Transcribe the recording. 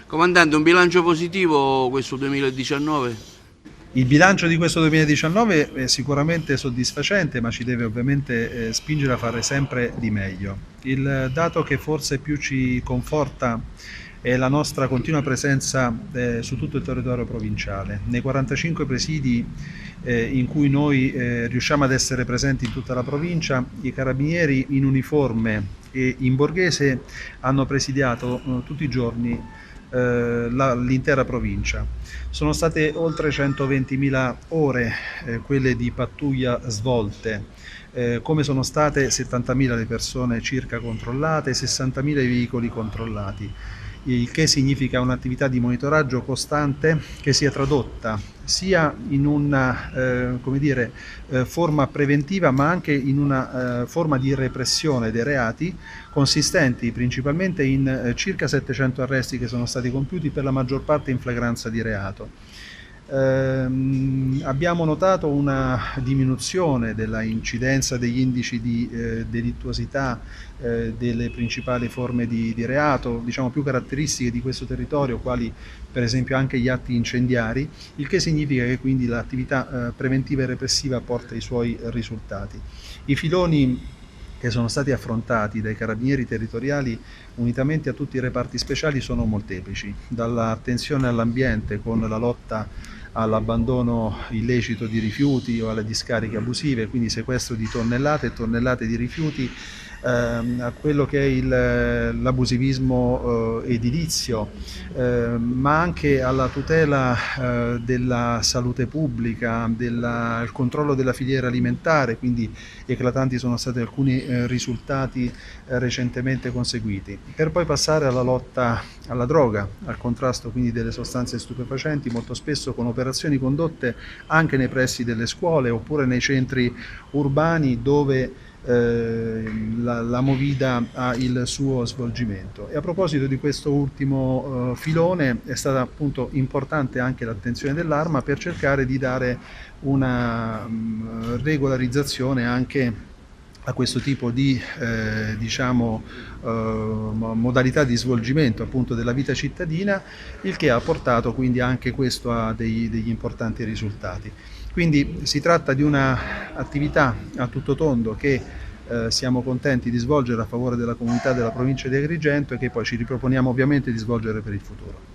Comandante, un bilancio positivo questo 2019? Il bilancio di questo 2019 è sicuramente soddisfacente, ma ci deve ovviamente spingere a fare sempre di meglio. Il dato che forse più ci conforta è la nostra continua presenza su tutto il territorio provinciale. Nei 45 presidi in cui noi riusciamo ad essere presenti in tutta la provincia, i carabinieri in uniforme e in borghese hanno presidiato tutti i giorni l'intera provincia. Sono state oltre 120.000 ore quelle di pattuglia svolte, come sono state 70.000 le persone circa controllate, 60.000 i veicoli controllati, il che significa un'attività di monitoraggio costante che si è tradotta sia in una forma preventiva, ma anche in una forma di repressione dei reati, consistenti principalmente in circa 700 arresti che sono stati compiuti, per la maggior parte in flagranza di reato. Abbiamo notato una diminuzione della incidenza degli indici di delittuosità delle principali forme di reato, diciamo più caratteristiche di questo territorio, quali per esempio anche gli atti incendiari, il che significa che quindi l'attività preventiva e repressiva porta i suoi risultati. I filoni che sono stati affrontati dai carabinieri territoriali unitamente a tutti i reparti speciali sono molteplici, dall'attenzione all'ambiente con la lotta all'abbandono illecito di rifiuti o alle discariche abusive, quindi sequestro di tonnellate e tonnellate di rifiuti, a quello che è l'abusivismo edilizio, ma anche alla tutela della salute pubblica, il controllo della filiera alimentare, quindi eclatanti sono stati alcuni risultati recentemente conseguiti, per poi passare alla lotta alla droga, al contrasto quindi delle sostanze stupefacenti, molto spesso con operazioni condotte anche nei pressi delle scuole oppure nei centri urbani dove la movida ha il suo svolgimento. E a proposito di questo ultimo filone, è stata appunto importante anche l'attenzione dell'Arma per cercare di dare una regolarizzazione anche a questo tipo di modalità di svolgimento appunto della vita cittadina, il che ha portato quindi anche questo a degli importanti risultati. Quindi si tratta di un'attività a tutto tondo che siamo contenti di svolgere a favore della comunità della provincia di Agrigento e che poi ci riproponiamo ovviamente di svolgere per il futuro.